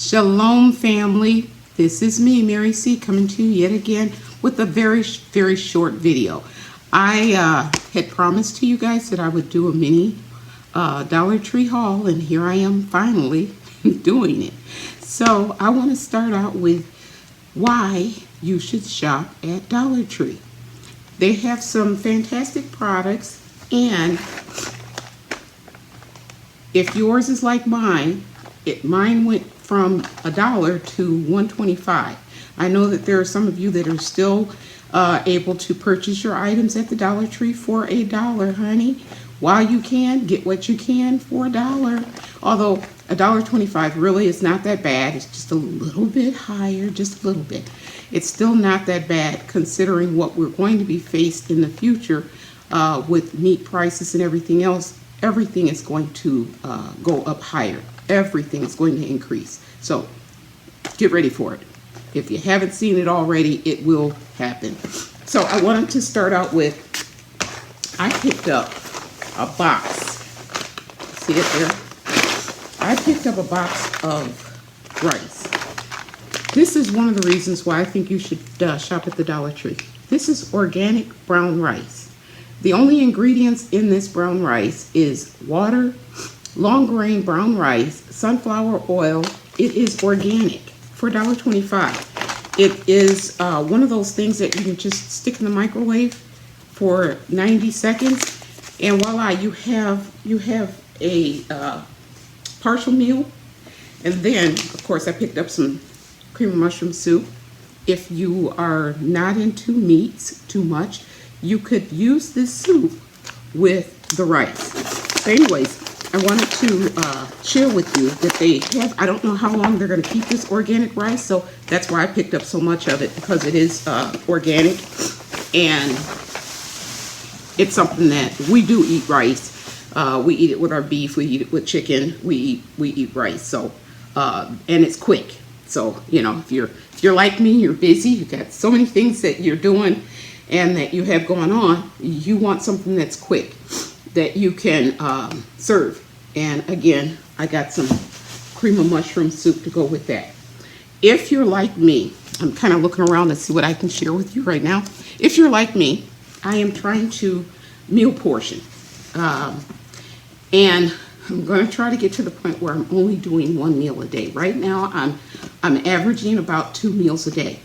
Shalom, family. This is me, Mary C, coming to you yet again with a very short video. I had promised to you guys that I would do a mini Dollar Tree haul, and here I am finally doing it. So I want to start out with why you should shop at Dollar Tree. They have some fantastic products, and if yours is like mine, mine went from $1 to $1.25. I know that there are some of you that are still able to purchase your items at the Dollar Tree for $1, honey. While you can, get what you can for $1. Although $1.25 really is not that bad. It's just a little bit higher, just a little bit. It's still not that bad considering what we're going to be faced in the future with meat prices and everything else. Everything is going to go up higher. Everything is going to increase. So get ready for it. If you haven't seen it already, it will happen. So I wanted to start out with, I picked up a box. See it there? I picked up a box of rice. This is one of the reasons why I think you should shop at the Dollar Tree. This is organic brown rice. The only ingredients in this brown rice is water, long grain brown rice, sunflower oil. It is organic for $1.25. It is one of those things that you can just stick in the microwave for 90 seconds, and voila, you have a partial meal. And then, of course, I picked up some cream of mushroom soup. If you are not into meats too much, you could use this soup with the rice. So anyways, I wanted to share with you that they have, I don't know how long they're going to keep this organic rice, so that's why I picked up so much of it, because it is organic, and it's something that we do eat rice. We eat it with our beef, we eat it with chicken, we eat rice, so, and it's quick. So, you know, if you're like me, you're busy, you've got so many things that you're doing and that you have going on, you want something that's quick, that you can serve. And again, I got some cream of mushroom soup to go with that. If you're like me, I'm kind of looking around to see what I can share with you right now. If you're like me, I am trying to meal portion. And I'm going to try to get to the point where I'm only doing one meal a day. Right now, I'm averaging about 2 meals a day.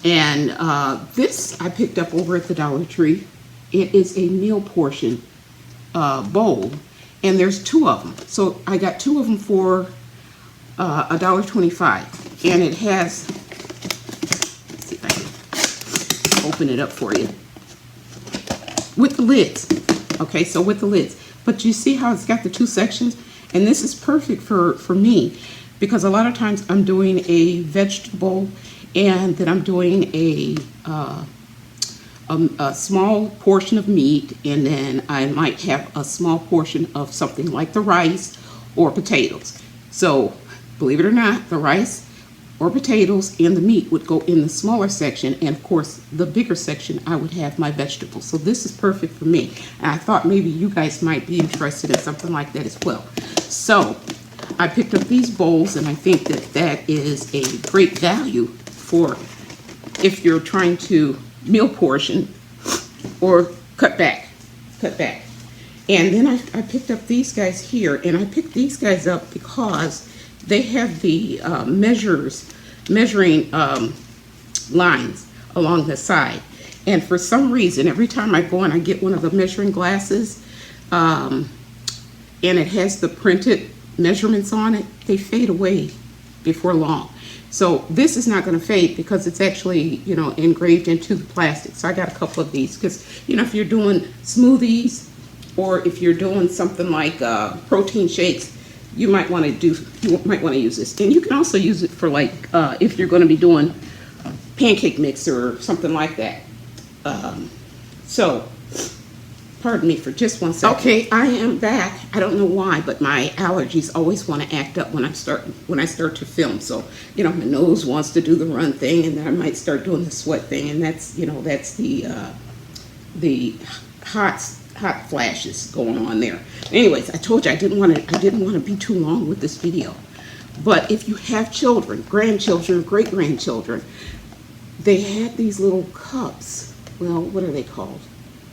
And this I picked up over at the Dollar Tree. It is a meal portion bowl, and there's 2 of them. So I got 2 of them for $1.25, and it has, let's see if I can open it up for you, with the lids. Okay, so with the lids. But you see how it's got the 2 sections? And this is perfect for me, because a lot of times I'm doing a vegetable, and then I'm doing a small portion of meat, and then I might have a small portion of something like the rice or potatoes. So believe it or not, the rice or potatoes and the meat would go in the smaller section, and of course the bigger section I would have my vegetables. So this is perfect for me, and I thought maybe you guys might be interested in something like that as well. So I picked up these bowls, and I think that that is a great value for if you're trying to meal portion or cut back. And then I picked up these guys here, and I picked these guys up because they have the measuring lines along the side. And for some reason, every time I go and I get one of the measuring glasses, and it has the printed measurements on it, they fade away before long. So this is not going to fade because it's actually, you know, engraved into the plastic. So I got a couple of these because, you know, if you're doing smoothies or if you're doing something like protein shakes, you might want to use this. And you can also use it for, like, if you're going to be doing pancake mix or something like that. So pardon me for just one second. Okay, I am back. I don't know why, but my allergies always want to act up when I start to film. So, you know, my nose wants to do the run thing, and then I might start doing the sweat thing, and that's, you know, that's the hot flashes going on there. Anyways, I told you I didn't want to be too long with this video. But if you have children, grandchildren, great-grandchildren, they had these little cups. Well, what are they called?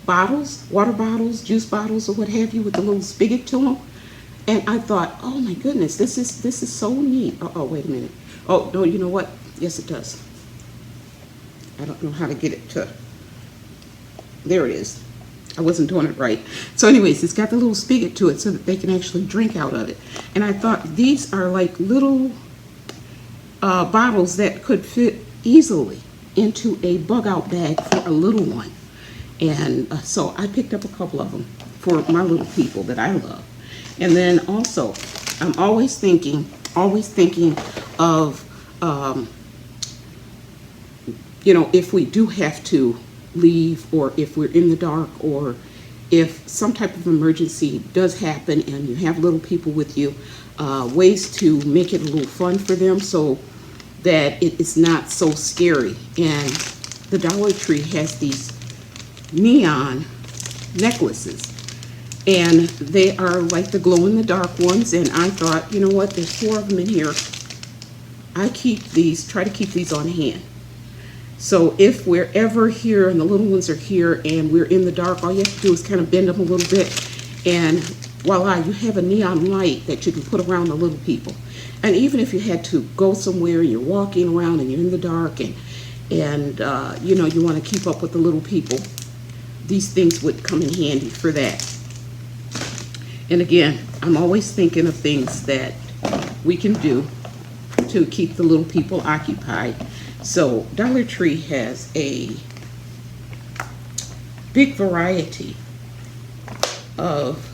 Bottles, water bottles, juice bottles, or what have you, with the little spigot to them. And I thought, oh my goodness, this is so neat. Oh, wait a minute. Oh, no, you know what? Yes, it does. I don't know how to get it to, there it is. I wasn't doing it right. So anyways, it's got the little spigot to it so that they can actually drink out of it. And I thought these are like little bottles that could fit easily into a bug out bag for a little one. And so I picked up a couple of them for my little people that I love. And then also, I'm always thinking of, you know, if we do have to leave, or if we're in the dark, or if some type of emergency does happen and you have little people with you, ways to make it a little fun for them so that it is not so scary. And the Dollar Tree has these neon necklaces, and they are like the glow-in-the-dark ones. And I thought, you know what, there's 4 of them in here. I try to keep these on hand. So if we're ever here and the little ones are here and we're in the dark, all you have to do is kind of bend them a little bit, and voila, you have a neon light that you can put around the little people. And even if you had to go somewhere and you're walking around and you're in the dark, and you know, you want to keep up with the little people, these things would come in handy for that. And again, I'm always thinking of things that we can do to keep the little people occupied. So Dollar Tree has a big variety of,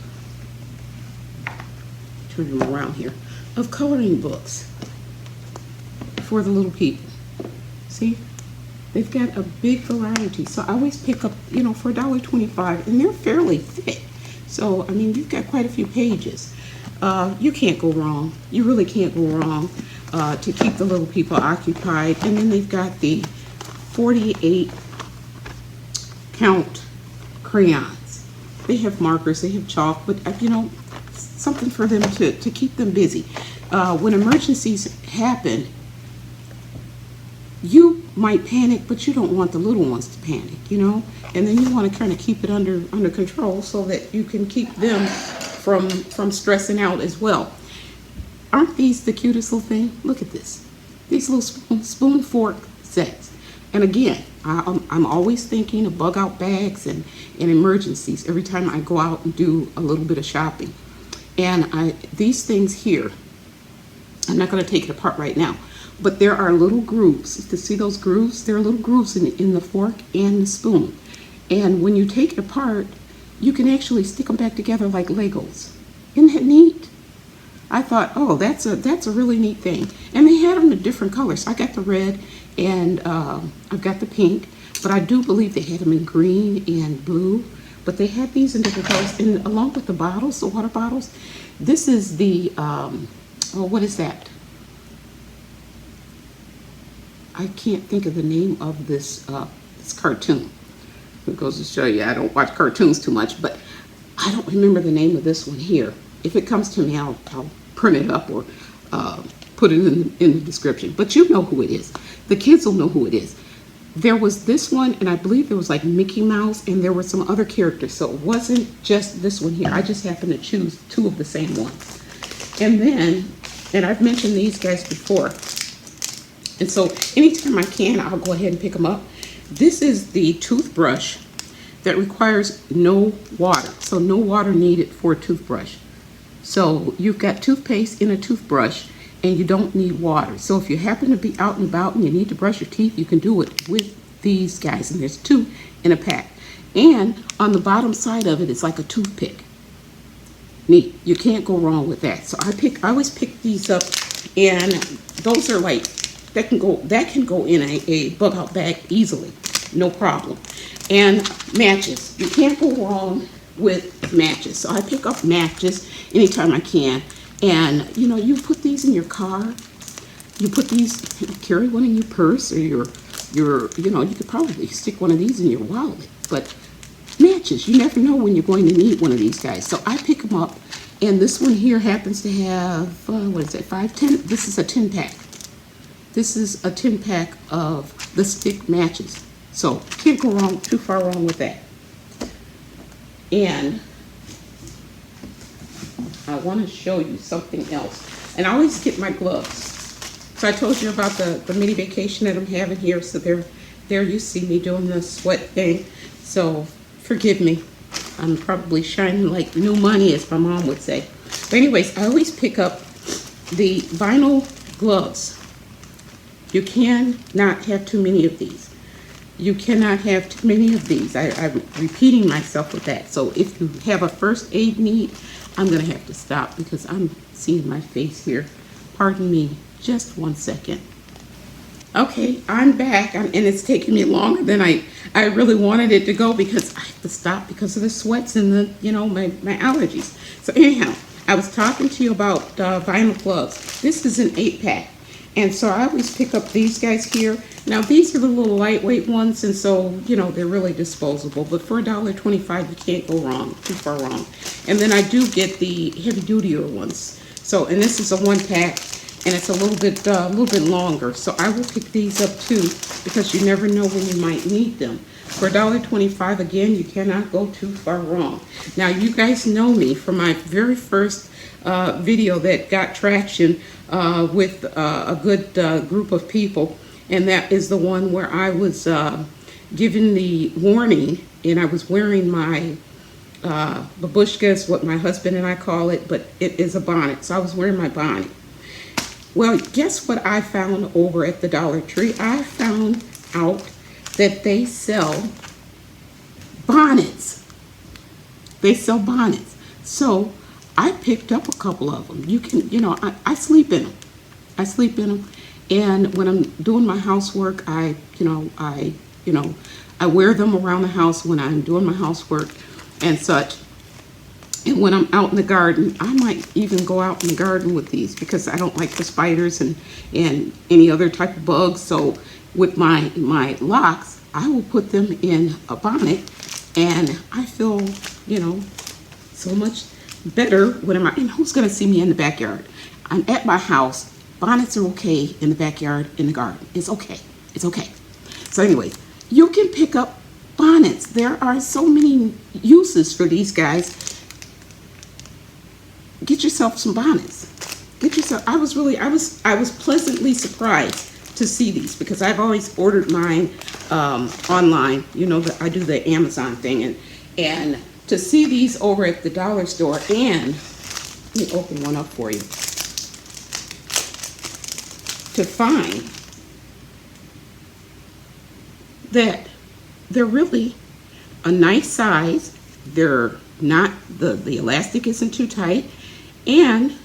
turn them around here, of coloring books for the little people. See? They've got a big variety. So I always pick up, you know, for $1.25, and they're fairly thick. So, I mean, you've got quite a few pages. You can't go wrong. You really can't go wrong to keep the little people occupied. And then they've got the 48 count crayons. They have markers, they have chalk, but you know, something for them to keep them busy. When emergencies happen, you might panic, but you don't want the little ones to panic, you know? And then you want to kind of keep it under control so that you can keep them from stressing out as well. Aren't these the cutest little thing? Look at this. These little spoon fork sets. And again, I'm always thinking of bug out bags and emergencies every time I go out and do a little bit of shopping. And these things here, I'm not going to take it apart right now, but there are little grooves. To see those grooves? There are little grooves in the fork and the spoon. And when you take it apart, you can actually stick them back together like Legos. Isn't that neat? I thought, oh, that's a really neat thing. And they had them in different colors. I got the red, and I've got the pink, but I do believe they had them in green and blue. But they had these in different colors, and along with the bottles, the water bottles. This is the, what is that? I can't think of the name of this cartoon. It goes to show you, I don't watch cartoons too much, but I don't remember the name of this one here. If it comes to me, I'll print it up or put it in the description. But you know who it is. The kids will know who it is. There was this one, and I believe there was like Mickey Mouse, and there were some other characters. So it wasn't just this one here. I just happened to choose 2 of the same ones. And then, and I've mentioned these guys before. And so anytime I can, I'll go ahead and pick them up. This is the toothbrush that requires no water. So no water needed for a toothbrush. So you've got toothpaste in a toothbrush, and you don't need water. So if you happen to be out and about and you need to brush your teeth, you can do it with these guys. And there's 2 in a pack. And on the bottom side of it, it's like a toothpick. Neat. You can't go wrong with that. So I always pick these up, and those are like, that can go in a bug out bag easily, no problem. And matches. You can't go wrong with matches. So I pick up matches anytime I can. And you know, you put these in your car. You put these, carry one in your purse, or your you know, you could probably stick one of these in your wallet. But matches, you never know when you're going to need one of these guys. So I pick them up And this one here happens to have, what is it, 5, 10? This is a 10 pack. This is a 10 pack of the stick matches. So can't go wrong, too far wrong with that. And I want to show you something else. And I always get my gloves. So I told you about the mini vacation that I'm having here. So there you see me doing the sweat thing. So forgive me. I'm probably shining like new money, as my mom would say. But anyways, I always pick up the vinyl gloves. You cannot have too many of these. You cannot have too many of these. I'm repeating myself with that. So if you have a first aid need, I'm going to have to stop because I'm seeing my face here. Pardon me, just 1 second. Okay, I'm back, and it's taking me longer than I really wanted it to go because I have to stop because of the sweats and the, my allergies. So anyhow, I was talking to you about vinyl gloves. This is an 8-pack, and so I always pick up these guys here. Now these are the little lightweight ones, and so they're really disposable. But for $1.25, you can't go wrong, too far wrong. And then I do get the heavy-dutier ones. So, and this is a 1-pack. And it's a little bit longer. So I will pick these up too because you never know when you might need them. For $1.25, again, you cannot go too far wrong. Now you guys know me from my very first video that got traction with a good group of people. And that is the one where I was given the warning and I was wearing my babushka is what my husband and I call it, but it is a bonnet. So I was wearing my bonnet. Well, guess what I found over at the Dollar Tree? I found out that they sell bonnets. They sell bonnets. So I picked up a couple of them. You can, I sleep in them. I sleep in them. And when I'm doing my housework, I wear them around the house when I'm doing my housework and such. And when I'm out in the garden, I might even go out in the garden with these because I don't like the spiders and any other type of bugs. So with my locks, I will put them in a bonnet and I feel, so much better when I'm out. And who's going to see me in the backyard? I'm at my house. Bonnets are okay in the backyard, in the garden. It's okay. It's okay. So anyways, you can pick up bonnets. There are so many uses for these guys. Get yourself some bonnets. Get yourself. I was pleasantly surprised to see these because I've always ordered mine online. I do the Amazon thing, and to see these over at the dollar store, and let me open one up for you. To find that they're really a nice size. They're not the elastic isn't too tight. And,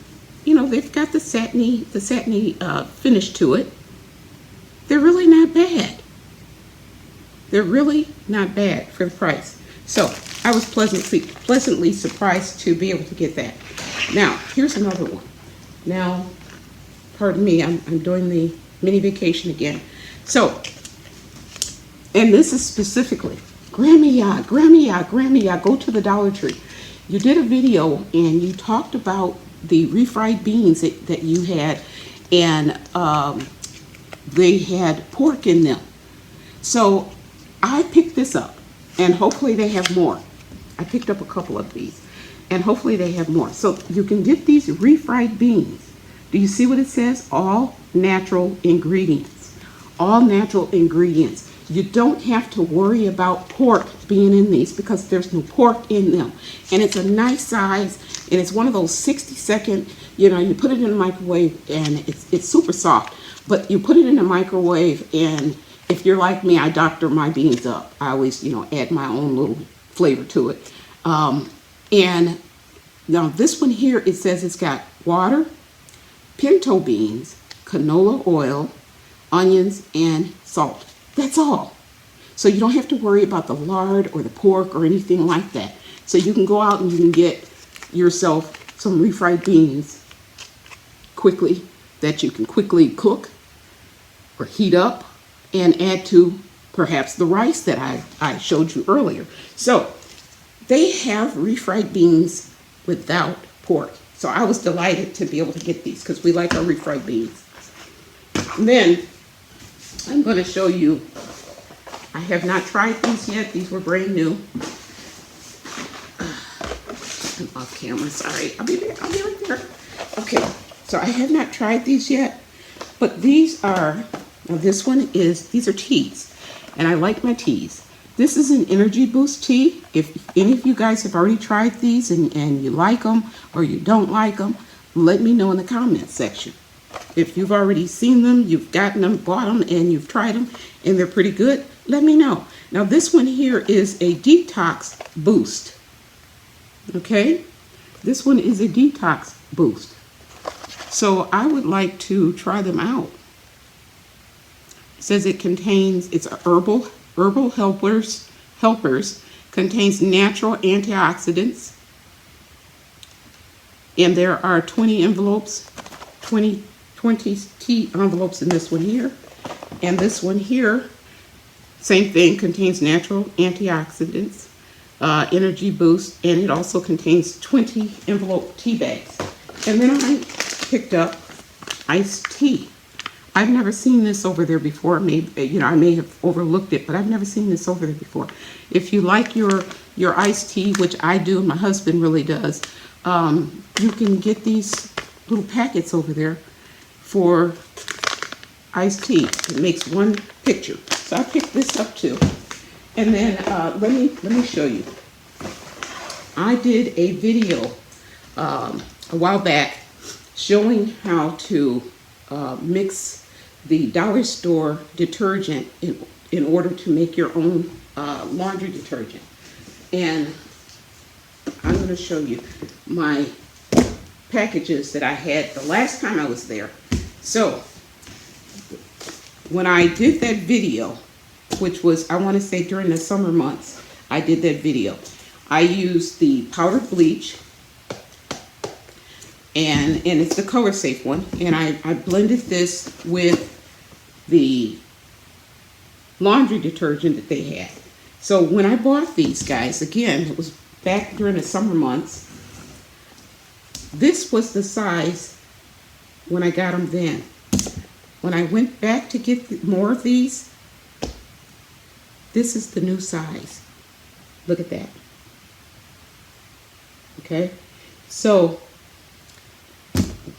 they've got the satiny finish to it. They're really not bad. They're really not bad for the price. So I was pleasantly surprised to be able to get that. Now, here's another one. Now, pardon me, I'm doing the mini vacation again. So, and this is specifically, Grammy, go to the Dollar Tree. You did a video and you talked about the refried beans that you had, and they had pork in them. So I picked this up, and hopefully they have more. I picked up a couple of these, and hopefully they have more. So you can get these refried beans. Do you see what it says? All natural ingredients. All natural ingredients. You don't have to worry about pork being in these because there's no pork in them. And it's a nice size, and it's one of those 60-second, you put it in the microwave, and it's super soft. But you put it in the microwave, and if you're like me, I doctor my beans up. I always, add my own little flavor to it. And now this one here, it says it's got water, pinto beans, canola oil, onions, and salt. That's all. So you don't have to worry about the lard or the pork or anything like that. So you can go out and you can get yourself some refried beans quickly that you can quickly cook or heat up and add to perhaps the rice that I showed you earlier. So they have refried beans without pork. So I was delighted to be able to get these because we like our refried beans. And then I'm going to show you, I have not tried these yet. These were brand new. I'm off camera, sorry. I'll be right there. Okay, so I have not tried these yet, but these are, now this one is, these are teas, and I like my teas. This is an energy boost tea. If any of you guys have already tried these and you like them or you don't like them, let me know in the comments section. If you've already seen them, you've gotten them, bought them, and you've tried them, and they're pretty good, let me know. Now this one here is a detox boost. Okay, this one is a detox boost. So I would like to try them out. It says it contains, it's herbal helpers, contains natural antioxidants. And there are 20 envelopes, 20 tea envelopes in this one here. And this one here, same thing, contains natural antioxidants. Energy boost, and it also contains 20 envelope tea bags. And then I picked up iced tea. I've never seen this over there before. Maybe, I may have overlooked it, but I've never seen this over there before. If you like your iced tea, which I do, and my husband really does, you can get these little packets over there for iced tea. It makes one picture. So I picked this up too. And then let me show you. I did a video a while back showing how to mix the dollar store detergent in order to make your own laundry detergent. And I'm going to show you my packages that I had the last time I was there. So when I did that video, which was, I want to say during the summer months, I did that video. I used the powdered bleach, and it's the color safe one, and I blended this with the laundry detergent that they had. So when I bought these guys, again, it was back during the summer months, this was the size when I got them then. When I went back to get more of these, this is the new size. Look at that. Okay, so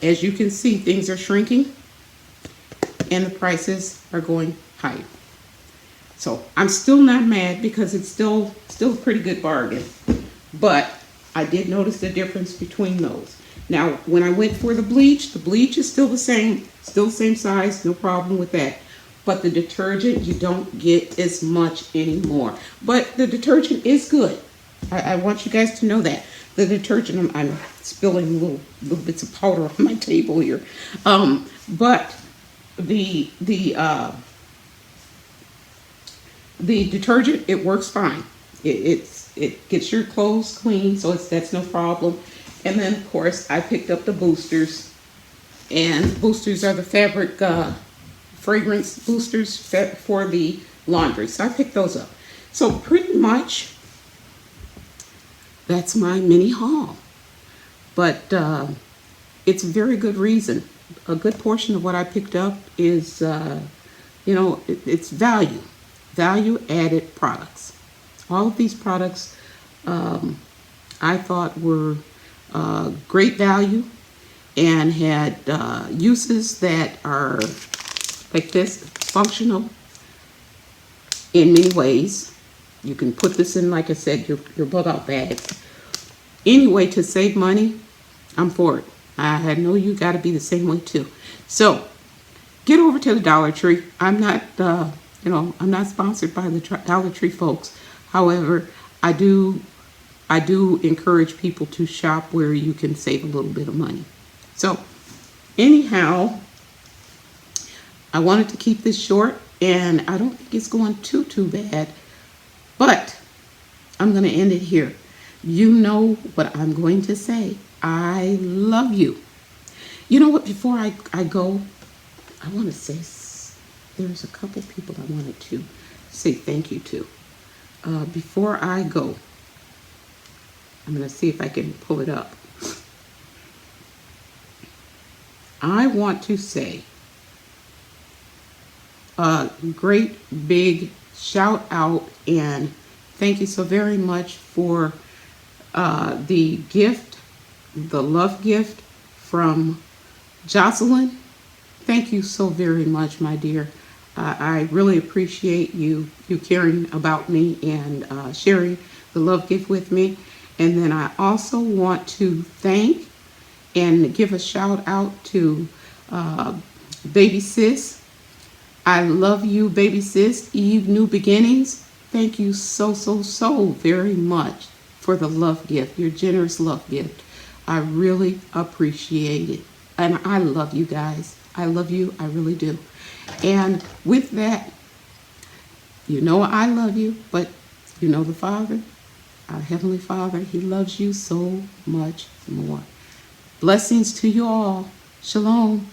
as you can see, things are shrinking and the prices are going higher. So I'm still not mad because it's still a pretty good bargain, but I did notice the difference between those. Now, when I went for the bleach is still the same size, no problem with that. But the detergent, you don't get as much anymore. But the detergent is good. I want you guys to know that. The detergent, I'm spilling little bits of powder on my table here. But the detergent, it works fine. It gets your clothes clean, so that's no problem. And then, of course, I picked up the boosters. And boosters are the fabric fragrance boosters for the laundry. So I picked those up. So pretty much that's my mini haul. But it's a very good reason. A good portion of what I picked up is, it's value added products. All of these products I thought were great value and had uses that are like this, functional in many ways. You can put this in, like I said, your bug out bags. Anyway, to save money, I'm for it. I know you got to be the same way too. So get over to the Dollar Tree. I'm not, I'm not sponsored by the Dollar Tree folks. However, I do encourage people to shop where you can save a little bit of money. So anyhow, I wanted to keep this short, and I don't think it's going too bad, but I'm going to end it here. You know what I'm going to say. I love you. You know what? Before I go, I want to say there's a couple people I wanted to say thank you to. Before I go, I'm going to see if I can pull it up. I want to say a great big shout out and thank you so very much for the gift, the love gift from Jocelyn. Thank you so very much, my dear. I really appreciate you caring about me and sharing the love gift with me. And then I also want to thank and give a shout out to baby sis. I love you, baby sis. Eve New Beginnings. Thank you so very much for the love gift, your generous love gift. I really appreciate it. And I love you guys. I love you. I really do. And with that, you know I love you, but you know the Father, our Heavenly Father, He loves you so much more. Blessings to you all. Shalom.